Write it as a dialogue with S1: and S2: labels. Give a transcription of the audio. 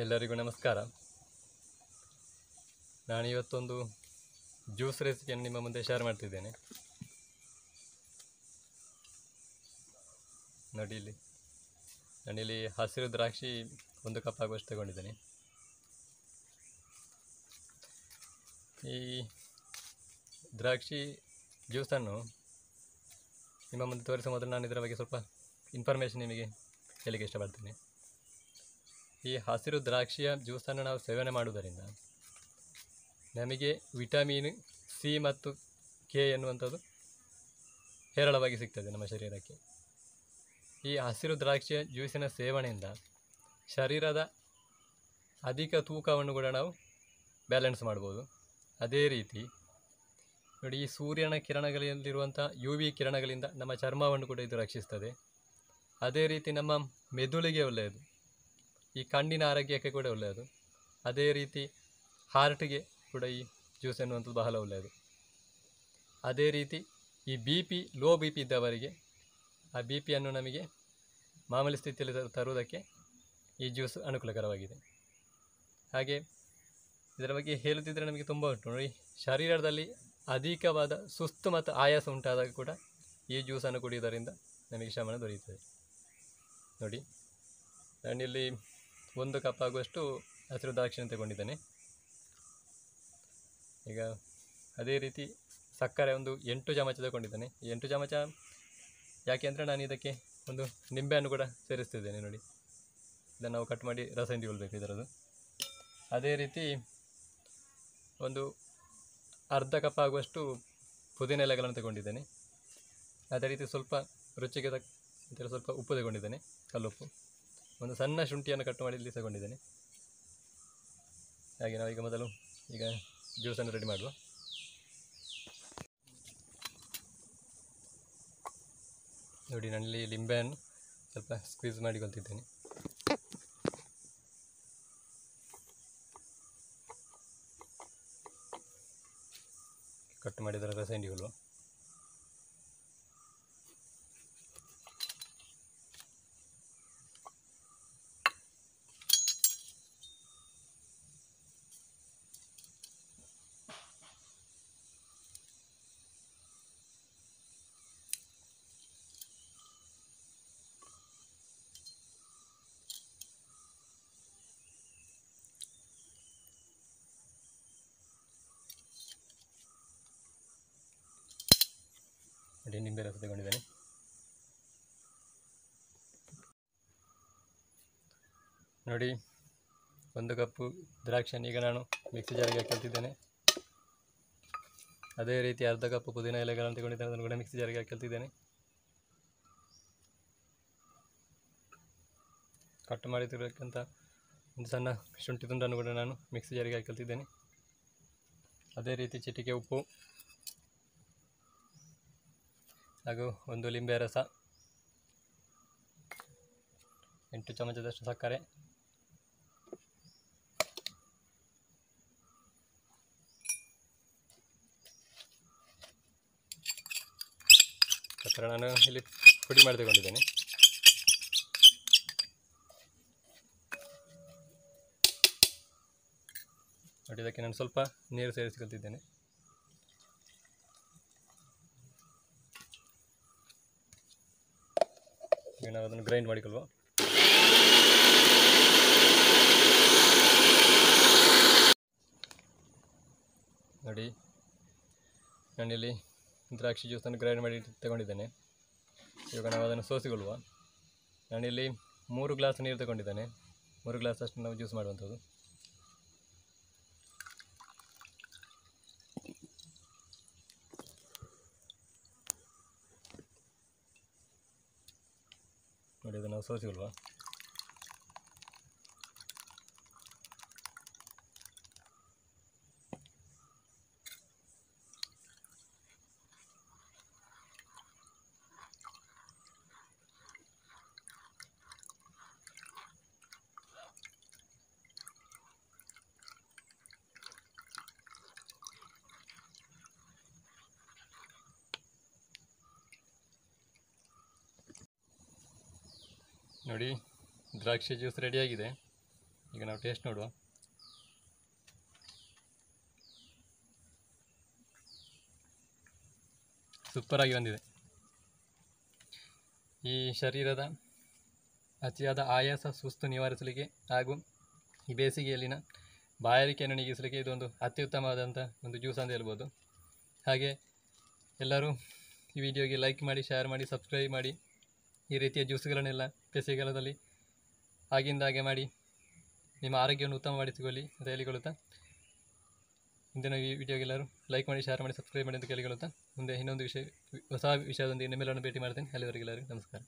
S1: ಎಲ್ಲರಿಗೂ ನಮಸ್ಕಾರ. ನಾನು ಇವತ್ತೊಂದು ಜ್ಯೂಸ್ ರೆಸಿಪಿಯನ್ನು ನಿಮ್ಮ ಮುಂದೆ ಶೇರ್ ಮಾಡ್ತಿದ್ದೇನೆ. ನೋಡಿ ಇಲ್ಲಿ ನಾನಿಲ್ಲಿ ಹಸಿರು ದ್ರಾಕ್ಷಿ 1 ಕಪ್ ಆಗುವಷ್ಟು ತಗೊಂಡಿದ್ದೇನೆ. ಈ ದ್ರಾಕ್ಷಿ ಜ್ಯೂಸನ್ನು ನಿಮ್ಮ ಮುಂದೆ ತೋರಿಸುವ ಮೊದಲು ನಾನು ಇದರ ಬಗ್ಗೆ ಸ್ವಲ್ಪ ಇನ್ಫಾರ್ಮೇಷನ್ ನಿಮಗೆ ಹೇಳಲಿಕ್ಕೆ ಇಷ್ಟಪಡ್ತೇನೆ. ಈ ಹಸಿರು ದ್ರಾಕ್ಷಿಯ ಜ್ಯೂಸನ್ನು ನಾವು ಸೇವನೆ ಮಾಡುವುದರಿಂದ ನಮಗೆ ವಿಟಮಿನ್ ಸಿ ಮತ್ತು ಕೆ ಎನ್ನುವಂಥದ್ದು ಹೇರಳವಾಗಿ ಸಿಗ್ತದೆ ನಮ್ಮ ಶರೀರಕ್ಕೆ. ಈ ಹಸಿರು ದ್ರಾಕ್ಷಿಯ ಜ್ಯೂಸಿನ ಸೇವನೆಯಿಂದ ಶರೀರದ ಅಧಿಕ ತೂಕವನ್ನು ಕೂಡ ನಾವು ಬ್ಯಾಲೆನ್ಸ್ ಮಾಡ್ಬೋದು. ಅದೇ ರೀತಿ ನೋಡಿ, ಈ ಸೂರ್ಯನ ಕಿರಣಗಳಲ್ಲಿರುವಂಥ UV ಕಿರಣಗಳಿಂದ ನಮ್ಮ ಚರ್ಮವನ್ನು ಕೂಡ ಇದು ರಕ್ಷಿಸ್ತದೆ. ಅದೇ ರೀತಿ ನಮ್ಮ ಮೆದುಳಿಗೆ ಒಳ್ಳೆಯದು, ಈ ಕಣ್ಣಿನ ಆರೋಗ್ಯಕ್ಕೆ ಕೂಡ ಒಳ್ಳೆಯದು. ಅದೇ ರೀತಿ ಹಾರ್ಟ್ಗೆ ಕೂಡ ಈ ಜ್ಯೂಸ್ ಎನ್ನುವಂಥದ್ದು ಬಹಳ ಒಳ್ಳೆಯದು. ಅದೇ ರೀತಿ ಈ ಲೋ ಬಿ ಪಿ ಇದ್ದವರಿಗೆ ಆ BP ಯನ್ನು ನಮಗೆ ಮಾಮೂಲಿ ಸ್ಥಿತಿಯಲ್ಲಿ ತರುವುದಕ್ಕೆ ಈ ಜ್ಯೂಸ್ ಅನುಕೂಲಕರವಾಗಿದೆ. ಹಾಗೆ ಇದರ ಬಗ್ಗೆ ಹೇಳುತ್ತಿದ್ದರೆ ನಮಗೆ ತುಂಬ ಉಂಟು. ನೋಡಿ, ಶರೀರದಲ್ಲಿ ಅಧಿಕವಾದ ಸುಸ್ತು ಮತ್ತು ಆಯಾಸ ಉಂಟಾದಾಗ ಕೂಡ ಈ ಜ್ಯೂಸನ್ನು ಕುಡಿಯುವುದರಿಂದ ನಮಗೆ ಶಮನ ದೊರೆಯುತ್ತದೆ. ನೋಡಿ, ನಾನಿಲ್ಲಿ 1 ಕಪ್ ಆಗುವಷ್ಟು ಹಸಿರು ದ್ರಾಕ್ಷಿಯನ್ನು ತಗೊಂಡಿದ್ದೇನೆ. ಈಗ ಅದೇ ರೀತಿ ಸಕ್ಕರೆ ಒಂದು 8 ಚಮಚ ತಗೊಂಡಿದ್ದೇನೆ. 8 ಚಮಚ ಯಾಕೆ ಅಂದರೆ ನಾನು ಇದಕ್ಕೆ ಒಂದು ನಿಂಬೆಯನ್ನು ಕೂಡ ಸೇರಿಸ್ತಿದ್ದೇನೆ. ನೋಡಿ, ಇದನ್ನು ನಾವು ಕಟ್ ಮಾಡಿ ರಸ ಹಿಂಡಿಕೊಳ್ಬೇಕು ಇದರದ್ದು. ಅದೇ ರೀತಿ ಒಂದು ಅರ್ಧ ಕಪ್ ಆಗುವಷ್ಟು ಪುದೀನ ಎಲೆಗಳನ್ನು ತಗೊಂಡಿದ್ದೇನೆ. ಅದೇ ರೀತಿ ಸ್ವಲ್ಪ ರುಚಿಗೆ ತಕ್ಕ ಸ್ವಲ್ಪ ಉಪ್ಪು ತಗೊಂಡಿದ್ದೇನೆ, ಕಲ್ಲುಪ್ಪು. ಒಂದು ಸಣ್ಣ ಶುಂಠಿಯನ್ನು ಕಟ್ ಮಾಡಿ ಇಲ್ಲಿ ತಗೊಂಡಿದ್ದೇನೆ. ಹಾಗೆ ನಾವೀಗ ಮೊದಲು ಜ್ಯೂಸನ್ನು ರೆಡಿ ಮಾಡುವ. ನೋಡಿ, ನಾನಿಲ್ಲಿ ಲಿಂಬೆಯನ್ನು ಸ್ವಲ್ಪ ಸ್ಕ್ವೀಸ್ ಮಾಡಿಕೊಳ್ತಿದ್ದೇನೆ. ಕಟ್ ಮಾಡಿದರ ರಸ ಹಿಂಡಿಕೊಳ್ಳುವ. ನೋಡಿ, ನಿಂಬೆ ರಸ ತಗೊಂಡಿದ್ದೇನೆ. ನೋಡಿ, 1 ಕಪ್ಪು ದ್ರಾಕ್ಷಿಯನ್ನು ಈಗ ನಾನು ಮಿಕ್ಸಿ ಜಾರಿಗೆ ಹಾಕಿಳ್ತಿದ್ದೇನೆ. ಅದೇ ರೀತಿ ಅರ್ಧ ಕಪ್ ಪುದೀನ ಎಲೆಗಳನ್ನು ತಗೊಂಡಿದ್ದೇನೆ, ಅದನ್ನು ಕೂಡ ಮಿಕ್ಸಿ ಜಾರಿಗೆ ಹಾಕಿಳ್ತಿದ್ದೇನೆ. ಕಟ್ ಮಾಡಿತಿರಬೇಕಂತ ಒಂದು ಸಣ್ಣ ಶುಂಠಿ ತುಂಡನ್ನು ಕೂಡ ನಾನು ಮಿಕ್ಸಿ ಜಾರಿಗೆ ಹಾಕಿಳ್ತಿದ್ದೇನೆ. ಅದೇ ರೀತಿ ಚಿಟಿಕೆ ಉಪ್ಪು ಹಾಗೂ ಒಂದು ಲಿಂಬೆ ರಸ, 8 ಚಮಚದಷ್ಟು ಸಕ್ಕರೆ, ಸಕ್ಕರೆ ನಾನು ಇಲ್ಲಿ ಪುಡಿ ಮಾಡಿ ತಗೊಂಡಿದ್ದೇನೆ. ನೋಡಿ, ಇದಕ್ಕೆ ನಾನು ಸ್ವಲ್ಪ ನೀರು ಸೇರಿಸಿಕೊಳ್ತಿದ್ದೇನೆ. ಈಗ ನಾವು ಅದನ್ನು ಗ್ರೈಂಡ್ ಮಾಡಿಕೊಳ್ಳುವ. ನೋಡಿ, ನಾನಿಲ್ಲಿ ದ್ರಾಕ್ಷಿ ಜ್ಯೂಸನ್ನು ಗ್ರೈಂಡ್ ಮಾಡಿ ತಗೊಂಡಿದ್ದೇನೆ. ಇವಾಗ ನಾವು ಅದನ್ನು ಸೋಸಿಕೊಳ್ಳುವ. ನಾನಿಲ್ಲಿ 3 ಗ್ಲಾಸ್ ನೀರು ತಗೊಂಡಿದ್ದೇನೆ. 3 ಗ್ಲಾಸ್ ಅಷ್ಟು ನಾವು ಜ್ಯೂಸ್ ಮಾಡುವಂಥದ್ದು. ನೋಡಿ, ಅದನ್ನು ನಾವು ಸೋಸಿಕೊಳ್ಳುವ. ನೋಡಿ, ದ್ರಾಕ್ಷಿ ಜ್ಯೂಸ್ ರೆಡಿಯಾಗಿದೆ. ಈಗ ನಾವು ಟೇಸ್ಟ್ ನೋಡುವ. ಸೂಪರಾಗಿ ಬಂದಿದೆ. ಈ ಶರೀರದ ಅತಿಯಾದ ಆಯಾಸ ಸುಸ್ತು ನಿವಾರಿಸಲಿಕ್ಕೆ ಹಾಗೂ ಈ ಬೇಸಿಗೆಯಲ್ಲಿನ ಬಾಯಾರಿಕೆಯನ್ನು ನೀಗಿಸಲಿಕ್ಕೆ ಇದೊಂದು ಅತ್ಯುತ್ತಮವಾದಂಥ ಒಂದು ಜ್ಯೂಸ್ ಅಂತ ಹೇಳ್ಬೋದು. ಹಾಗೆ ಎಲ್ಲರೂ ಈ ವಿಡಿಯೋಗೆ ಲೈಕ್ ಮಾಡಿ, ಶೇರ್ ಮಾಡಿ, ಸಬ್ಸ್ಕ್ರೈಬ್ ಮಾಡಿ. ಈ ರೀತಿಯ ಜ್ಯೂಸ್ಗಳನ್ನೆಲ್ಲ ಬೇಸಿಗೆಗಾಲದಲ್ಲಿ ಆಗಿಂದಾಗೆ ಮಾಡಿ ನಿಮ್ಮ ಆರೋಗ್ಯವನ್ನು ಉತ್ತಮಪಡಿಸಿಕೊಳ್ಳಿ ಅಂತ ಹೇಳಿಕೊಳ್ಳುತ್ತಾ, ಇಂದಿನ ಈ ವಿಡಿಯೋಗೆಲ್ಲರೂ ಲೈಕ್ ಮಾಡಿ, ಶೇರ್ ಮಾಡಿ, ಸಬ್ಸ್ಕ್ರೈಬ್ ಮಾಡಿ ಅಂತ ಕೇಳಿಕೊಳ್ಳುತ್ತಾ, ಮುಂದೆ ಇನ್ನೊಂದು ಹೊಸ ವಿಷಯದೊಂದಿಗೆ ನಿಮ್ಮೆಲ್ಲರನ್ನು ಭೇಟಿ ಮಾಡ್ತೇನೆ. ಅಲ್ಲಿವರೆಗೆಲ್ಲರಿಗೂ ನಮಸ್ಕಾರ.